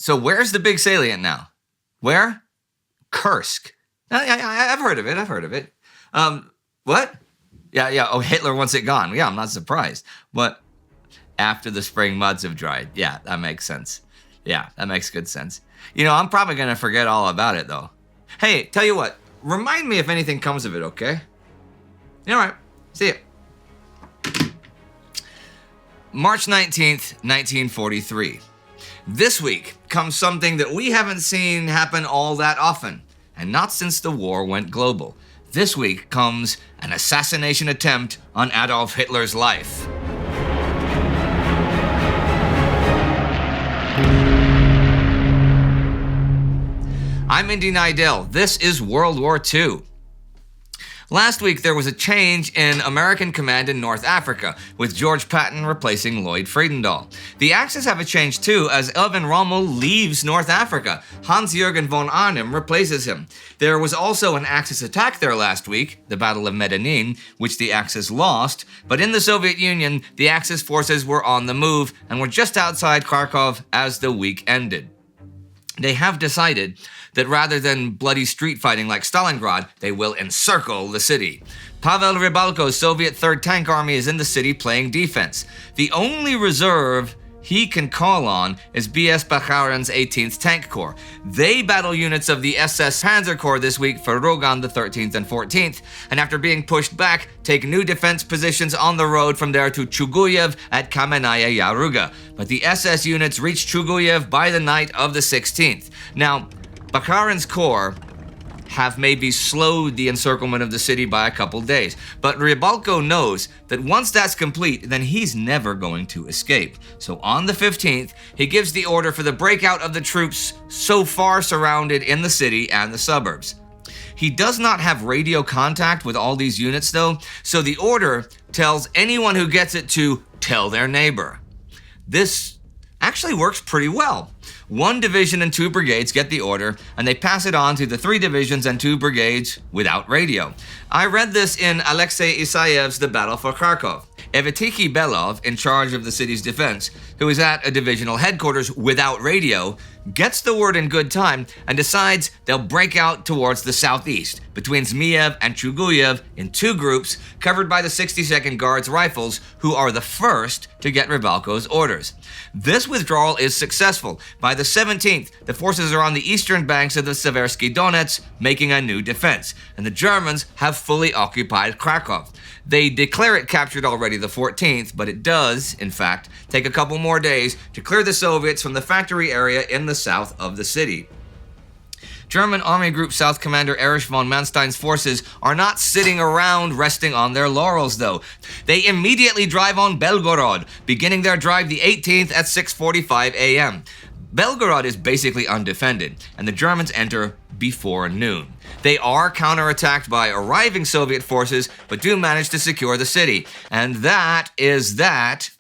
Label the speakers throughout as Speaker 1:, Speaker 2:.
Speaker 1: So where's the big salient now? Where? Kursk. I've heard of it. What? Yeah. Oh, Hitler wants it gone. Yeah, I'm not surprised. But after the spring muds have dried. Yeah, that makes sense. Yeah, that makes good sense. I'm probably going to forget all about it, though. Hey, tell you what. Remind me if anything comes of it, okay? All right. See ya. March 19th, 1943. This week comes something that we haven't seen happen all that often, and not since the war went global. This week comes an assassination attempt on Adolf Hitler's life. I'm Indy Neidell. This is World War II. Last week, there was a change in American command in North Africa, with George Patton replacing Lloyd Friedendahl. The Axis have a change too, as Erwin Rommel leaves North Africa. Hans-Jürgen von Arnim replaces him. There was also an Axis attack there last week, the Battle of Medellin, which the Axis lost, but in the Soviet Union, the Axis forces were on the move and were just outside Kharkov as the week ended. They have decided that rather than bloody street fighting like Stalingrad, they will encircle the city. Pavel Rybalko's Soviet 3rd Tank Army is in the city playing defense. The only reserve he can call on is B.S. Bakharin's 18th Tank Corps. They battle units of the SS Panzer Corps this week for Rogan the 13th and 14th, and after being pushed back, take new defense positions on the road from there to Chuguyev at Kamenaya Yaruga. But the SS units reach Chuguyev by the night of the 16th. Now, Bakharin's corps have maybe slowed the encirclement of the city by a couple days, but Rybalko knows that once that's complete, then he's never going to escape. So on the 15th, he gives the order for the breakout of the troops so far surrounded in the city and the suburbs. He does not have radio contact with all these units though, so the order tells anyone who gets it to tell their neighbor. This actually works pretty well. 1 division and 2 brigades get the order, and they pass it on to the 3 divisions and 2 brigades without radio. I read this in Alexei Isayev's The Battle for Kharkov. Evtiki Belov, in charge of the city's defense, who is at a divisional headquarters without radio, gets the word in good time and decides they'll break out towards the southeast, between Zmiev and Chuguyev in 2 groups covered by the 62nd Guards Rifles, who are the first to get Rybalko's orders. This withdrawal is successful. By the 17th, the forces are on the eastern banks of the Seversky Donets, making a new defense, and the Germans have fully occupied Kharkov. They declare it captured already the 14th, but it does, in fact, take a couple more days to clear the Soviets from the factory area in the south of the city. German Army Group South Commander Erich von Manstein's forces are not sitting around resting on their laurels, though. They immediately drive on Belgorod, beginning their drive the 18th at 6:45 a.m. Belgorod is basically undefended, and the Germans enter before noon. They are counterattacked by arriving Soviet forces, but do manage to secure the city. And that is that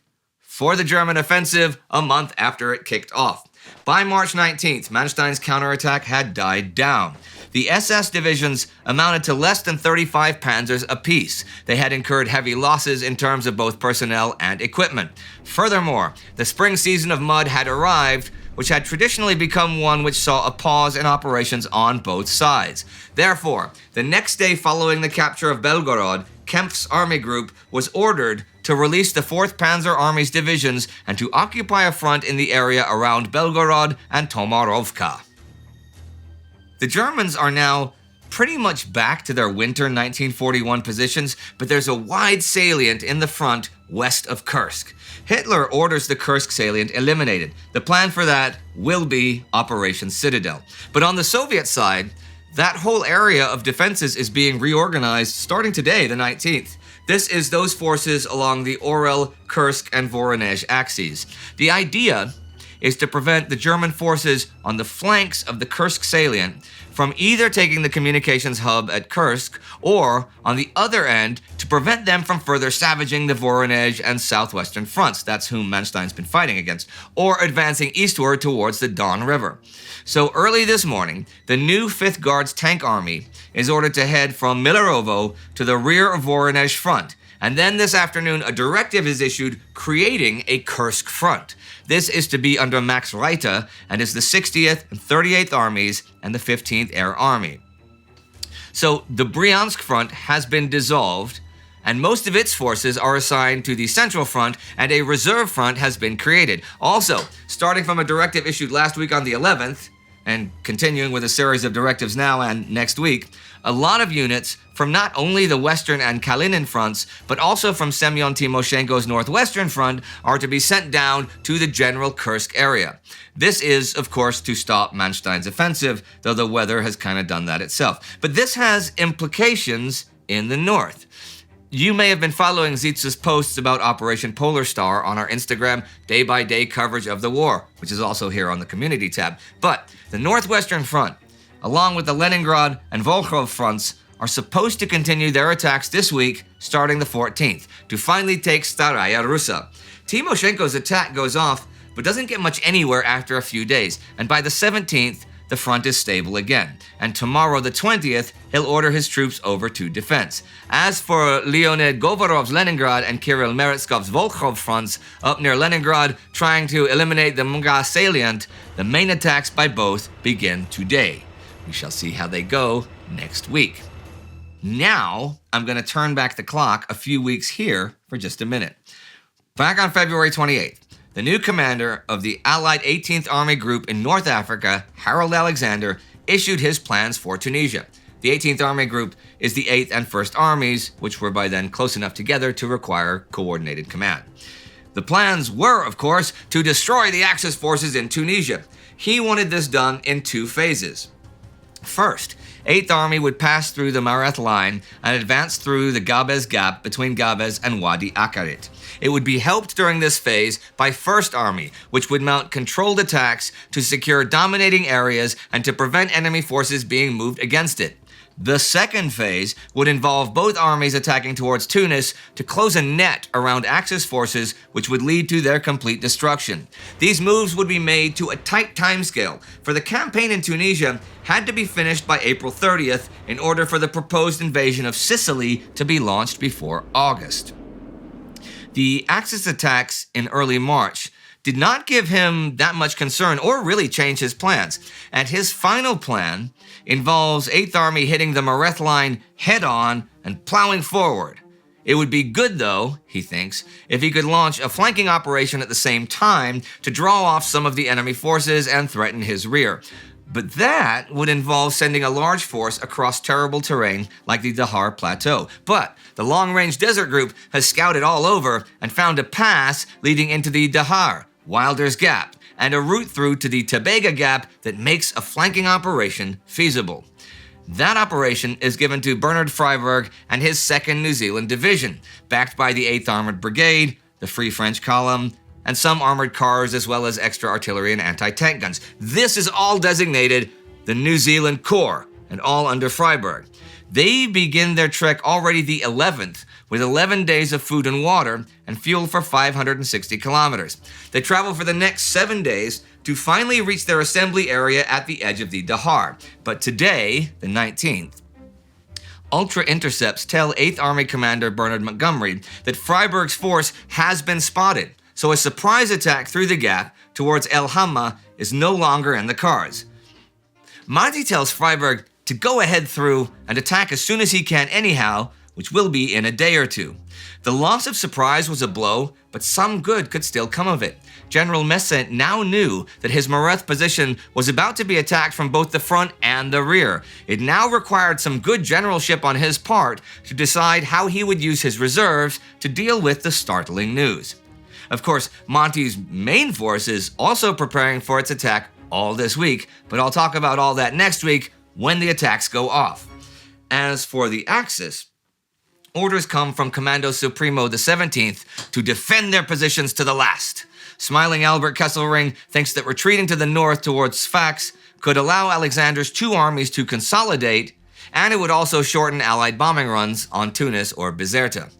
Speaker 1: for the German offensive a month after it kicked off. By March 19th, Manstein's counterattack had died down. The SS divisions amounted to less than 35 panzers apiece. They had incurred heavy losses in terms of both personnel and equipment. Furthermore, the spring season of mud had arrived, which had traditionally become one which saw a pause in operations on both sides. Therefore, the next day following the capture of Belgorod, Kempf's army group was ordered to release the 4th Panzer Army's divisions and to occupy a front in the area around Belgorod and Tomarovka. The Germans are now pretty much back to their winter 1941 positions, but there's a wide salient in the front west of Kursk. Hitler orders the Kursk salient eliminated. The plan for that will be Operation Citadel. But on the Soviet side, that whole area of defenses is being reorganized starting today, the 19th. This is those forces along the Orel, Kursk, and Voronezh axes. The idea is to prevent the German forces on the flanks of the Kursk salient from either taking the communications hub at Kursk or, on the other end, to prevent them from further savaging the Voronezh and southwestern fronts, that's whom Manstein's been fighting against, or advancing eastward towards the Don River. So early this morning, the new 5th Guards Tank Army is ordered to head from Milerovo to the rear of Voronezh front, And then this afternoon, a directive is issued creating a Kursk front. This is to be under Max Reuter and is the 60th and 38th Armies and the 15th Air Army. So the Bryansk front has been dissolved, and most of its forces are assigned to the Central Front, and a reserve front has been created. Also, starting from a directive issued last week on the 11th, and continuing with a series of directives now and next week, a lot of units from not only the Western and Kalinin fronts, but also from Semyon Timoshenko's Northwestern Front are to be sent down to the general Kursk area. This is, of course, to stop Manstein's offensive, though the weather has kind of done that itself. But this has implications in the north. You may have been following Zitsa's posts about Operation Polar Star on our Instagram day-by-day coverage of the war, which is also here on the community tab. But the Northwestern Front, along with the Leningrad and Volkhov fronts, are supposed to continue their attacks this week, starting the 14th, to finally take Staraya Russa. Timoshenko's attack goes off, but doesn't get much anywhere after a few days, and by the 17th, the front is stable again. And tomorrow, the 20th, he'll order his troops over to defense. As for Leonid Govorov's Leningrad and Kirill Meretskov's Volkhov fronts up near Leningrad, trying to eliminate the Mga salient, the main attacks by both begin today. We shall see how they go next week. Now, I'm going to turn back the clock a few weeks here for just a minute. Back on February 28th, the new commander of the Allied 18th Army Group in North Africa, Harold Alexander, issued his plans for Tunisia. The 18th Army Group is the 8th and 1st Armies, which were by then close enough together to require coordinated command. The plans were, of course, to destroy the Axis forces in Tunisia. He wanted this done in 2 phases. First, 8th Army would pass through the Mareth line and advance through the Gabes Gap between Gabes and Wadi Akarit. It would be helped during this phase by 1st Army, which would mount controlled attacks to secure dominating areas and to prevent enemy forces being moved against it. The second phase would involve both armies attacking towards Tunis to close a net around Axis forces, which would lead to their complete destruction. These moves would be made to a tight timescale, for the campaign in Tunisia had to be finished by April 30th in order for the proposed invasion of Sicily to be launched before August. The Axis attacks in early March did not give him that much concern or really change his plans, and his final plan involves 8th Army hitting the Mareth line head-on and plowing forward. It would be good, though, he thinks, if he could launch a flanking operation at the same time to draw off some of the enemy forces and threaten his rear. But that would involve sending a large force across terrible terrain like the Dahar Plateau. But the long-range desert group has scouted all over and found a pass leading into the Dahar, Wilder's Gap, and a route through to the Tabega Gap that makes a flanking operation feasible. That operation is given to Bernard Freyberg and his 2nd New Zealand Division, backed by the 8th Armored Brigade, the Free French Column, and some armored cars as well as extra artillery and anti-tank guns. This is all designated the New Zealand Corps, and all under Freyberg. They begin their trek already the 11th, with 11 days of food and water and fuel for 560 kilometers. They travel for the next 7 days to finally reach their assembly area at the edge of the Dahar. But today, the 19th, Ultra intercepts tell 8th Army Commander Bernard Montgomery that Freyberg's force has been spotted, so a surprise attack through the gap towards El Hamma is no longer in the cards. Monty tells Freyberg to go ahead through and attack as soon as he can anyhow, which will be in a day or 2. The loss of surprise was a blow, but some good could still come of it. General Messe now knew that his Mareth position was about to be attacked from both the front and the rear. It now required some good generalship on his part to decide how he would use his reserves to deal with the startling news. Of course, Monty's main force is also preparing for its attack all this week, but I'll talk about all that next week when the attacks go off. As for the Axis, orders come from Commando Supremo the 17th to defend their positions to the last. Smiling Albert Kesselring thinks that retreating to the north towards Sfax could allow Alexander's 2 armies to consolidate, and it would also shorten Allied bombing runs on Tunis or Bizerta.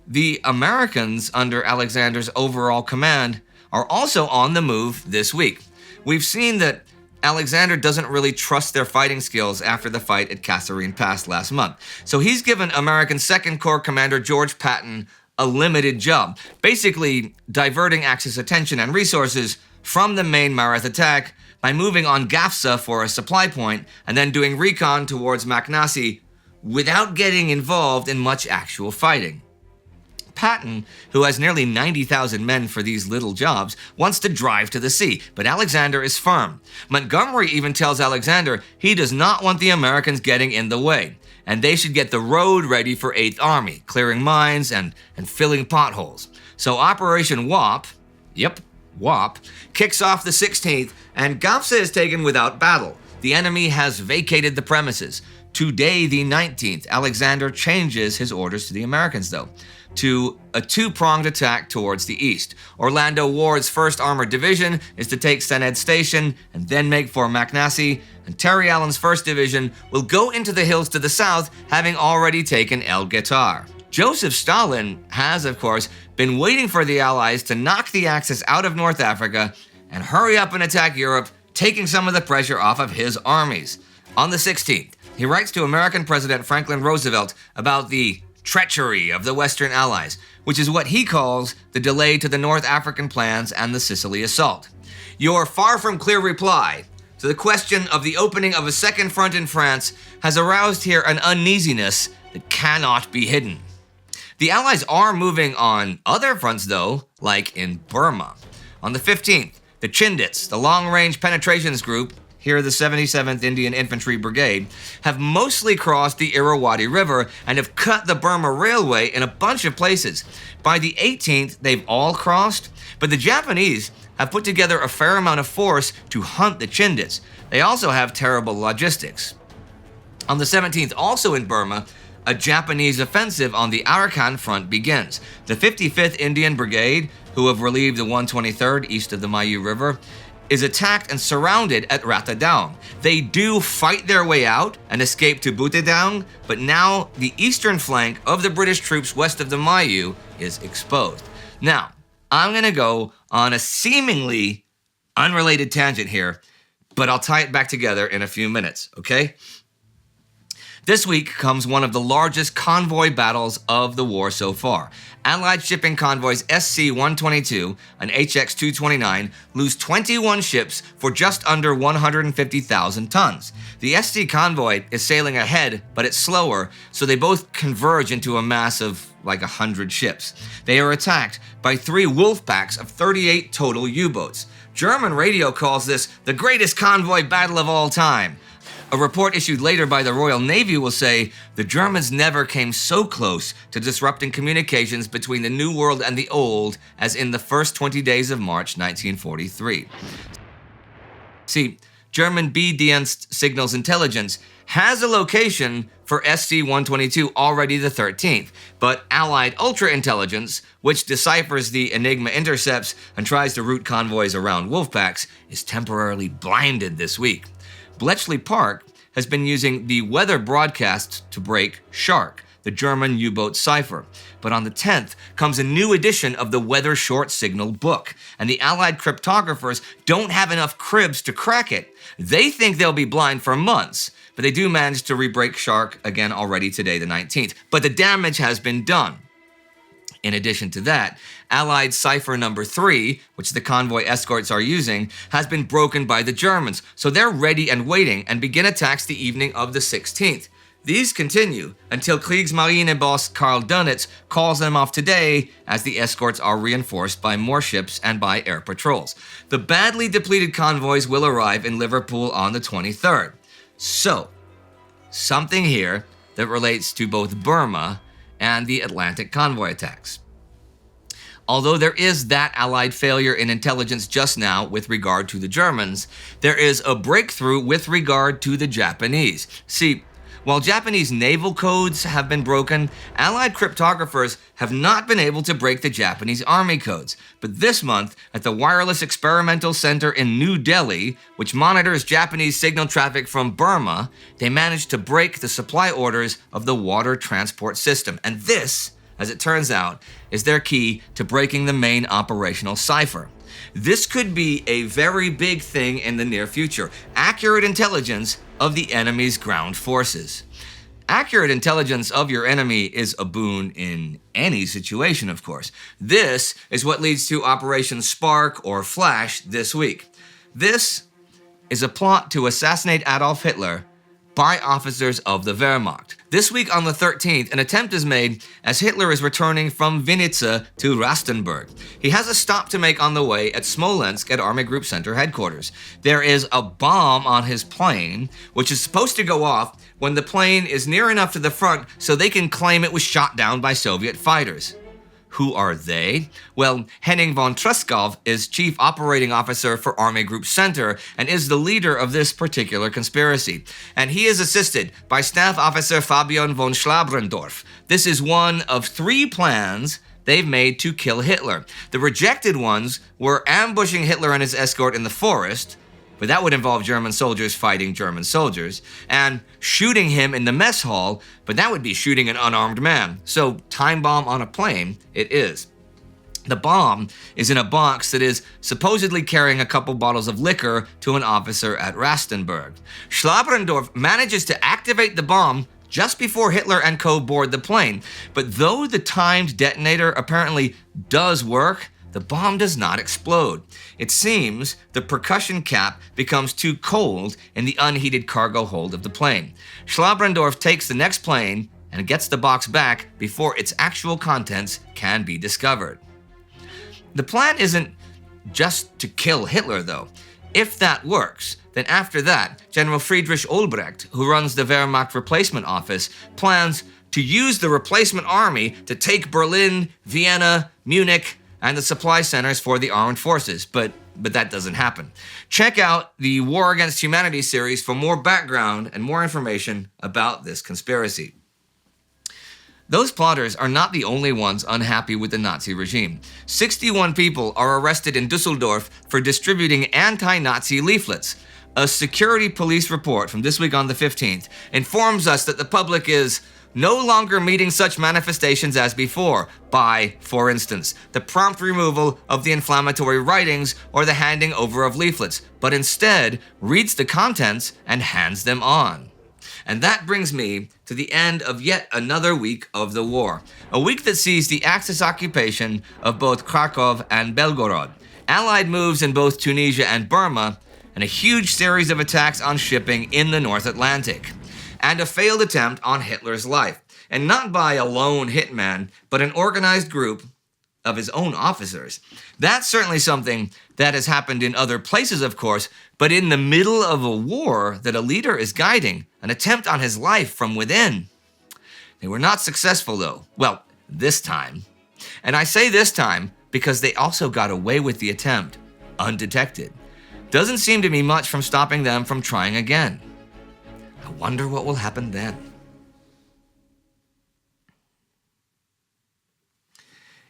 Speaker 1: The Americans under Alexander's overall command are also on the move this week. We've seen that Alexander doesn't really trust their fighting skills after the fight at Kasserine Pass last month. So he's given American 2nd Corps Commander George Patton a limited job, basically diverting Axis attention and resources from the main Mareth attack by moving on Gafsa for a supply point and then doing recon towards Maknasi without getting involved in much actual fighting. Patton, who has nearly 90,000 men for these little jobs, wants to drive to the sea, but Alexander is firm. Montgomery even tells Alexander he does not want the Americans getting in the way, and they should get the road ready for 8th Army, clearing mines and filling potholes. So Operation WAP, WAP, kicks off the 16th, and Gafsa is taken without battle. The enemy has vacated the premises. Today, the 19th, Alexander changes his orders to the Americans, though, to a two-pronged attack towards the east. Orlando Ward's 1st Armored Division is to take Sened Station and then make for Maknasi, and Terry Allen's 1st Division will go into the hills to the south, having already taken El Guetar. Joseph Stalin has, of course, been waiting for the Allies to knock the Axis out of North Africa and hurry up and attack Europe, taking some of the pressure off of his armies. On the 16th, he writes to American President Franklin Roosevelt about the treachery of the Western Allies, which is what he calls the delay to the North African plans and the Sicily assault. Your far from clear reply to the question of the opening of a second front in France has aroused here an uneasiness that cannot be hidden. The Allies are moving on other fronts, though, like in Burma. On the 15th, the Chindits, the long-range penetrations group, here the 77th Indian Infantry Brigade, have mostly crossed the Irrawaddy River and have cut the Burma Railway in a bunch of places. By the 18th, they've all crossed, but the Japanese have put together a fair amount of force to hunt the Chindits. They also have terrible logistics. On the 17th, also in Burma, a Japanese offensive on the Arakan front begins. The 55th Indian Brigade, who have relieved the 123rd east of the Mayu River, is attacked and surrounded at Ratadaung. They do fight their way out and escape to Butadaung, but now the eastern flank of the British troops west of the Mayu is exposed. Now, I'm gonna go on a seemingly unrelated tangent here, but I'll tie it back together in a few minutes, okay? This week comes one of the largest convoy battles of the war so far. Allied shipping convoys SC-122 and HX-229 lose 21 ships for just under 150,000 tons. The SC convoy is sailing ahead, but it's slower, so they both converge into a mass of like 100 ships. They are attacked by 3 wolf packs of 38 total U-boats. German radio calls this the greatest convoy battle of all time. A report issued later by the Royal Navy will say the Germans never came so close to disrupting communications between the New World and the Old as in the first 20 days of March 1943. See, German B-Dienst Signals Intelligence has a location for SC-122 already the 13th, but Allied Ultra-Intelligence, which deciphers the Enigma intercepts and tries to route convoys around wolfpacks, is temporarily blinded this week. Bletchley Park has been using the weather broadcasts to break Shark, the German U-boat cipher. But on the 10th comes a new edition of the Weather Short Signal book, and the Allied cryptographers don't have enough cribs to crack it. They think they'll be blind for months, but they do manage to re-break Shark again already today, the 19th. But the damage has been done. In addition to that, Allied Cipher number 3, which the convoy escorts are using, has been broken by the Germans, so they're ready and waiting and begin attacks the evening of the 16th. These continue until Kriegsmarine boss Karl Dönitz calls them off today as the escorts are reinforced by more ships and by air patrols. The badly depleted convoys will arrive in Liverpool on the 23rd. So, something here that relates to both Burma and the Atlantic convoy attacks. Although there is that Allied failure in intelligence just now with regard to the Germans, there is a breakthrough with regard to the Japanese. See, while Japanese naval codes have been broken, Allied cryptographers have not been able to break the Japanese army codes. But this month, at the Wireless Experimental Center in New Delhi, which monitors Japanese signal traffic from Burma, they managed to break the supply orders of the water transport system. And this, as it turns out, is their key to breaking the main operational cipher. This could be a very big thing in the near future. Accurate intelligence of the enemy's ground forces. Accurate intelligence of your enemy is a boon in any situation, of course. This is what leads to Operation Spark or Flash this week. This is a plot to assassinate Adolf Hitler by officers of the Wehrmacht. This week on the 13th, an attempt is made as Hitler is returning from Vinica to Rastenburg. He has a stop to make on the way at Smolensk at Army Group Center headquarters. There is a bomb on his plane, which is supposed to go off when the plane is near enough to the front so they can claim it was shot down by Soviet fighters. Who are they? Well, Henning von Truskov is Chief Operating Officer for Army Group Center and is the leader of this particular conspiracy. And he is assisted by Staff Officer Fabian von Schlabrendorf. This is one of 3 plans they've made to kill Hitler. The rejected ones were ambushing Hitler and his escort in the forest, but that would involve German soldiers fighting German soldiers, and shooting him in the mess hall, but that would be shooting an unarmed man. So time bomb on a plane, it is. The bomb is in a box that is supposedly carrying a couple bottles of liquor to an officer at Rastenburg. Schlabrendorf manages to activate the bomb just before Hitler and co. board the plane, but though the timed detonator apparently does work, the bomb does not explode. It seems the percussion cap becomes too cold in the unheated cargo hold of the plane. Schlabrendorf takes the next plane and gets the box back before its actual contents can be discovered. The plan isn't just to kill Hitler, though. If that works, then after that, General Friedrich Olbrecht, who runs the Wehrmacht Replacement Office, plans to use the replacement army to take Berlin, Vienna, Munich, and the supply centers for the armed forces, but that doesn't happen. Check out the War Against Humanity series for more background and more information about this conspiracy. Those plotters are not the only ones unhappy with the Nazi regime. 61 people are arrested in Dusseldorf for distributing anti-Nazi leaflets. A security police report from this week on the 15th informs us that the public is no longer meeting such manifestations as before by, for instance, the prompt removal of the inflammatory writings or the handing over of leaflets, but instead reads the contents and hands them on. And that brings me to the end of yet another week of the war. A week that sees the Axis occupation of both Kharkov and Belgorod, Allied moves in both Tunisia and Burma, and a huge series of attacks on shipping in the North Atlantic, and a failed attempt on Hitler's life, and not by a lone hitman, but an organized group of his own officers. That's certainly something that has happened in other places, of course, but in the middle of a war that a leader is guiding, an attempt on his life from within. They were not successful, though. Well, this time. And I say this time because they also got away with the attempt, undetected. Doesn't seem to be much from stopping them from trying again. I wonder what will happen then.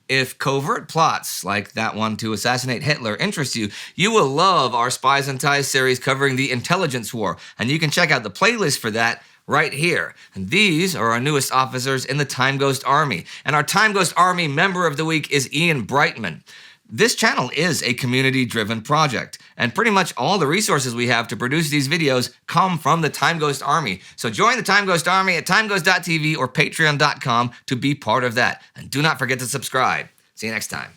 Speaker 1: If covert plots like that one to assassinate Hitler interest you, you will love our Spies and Ties series covering the intelligence war, and you can check out the playlist for that right here. And these are our newest officers in the Time Ghost Army, and our Time Ghost Army member of the week is Ian Brightman. This channel is a community-driven project, and pretty much all the resources we have to produce these videos come from the Time Ghost Army. So join the Time Ghost Army at timeghost.tv or patreon.com to be part of that. And do not forget to subscribe. See you next time.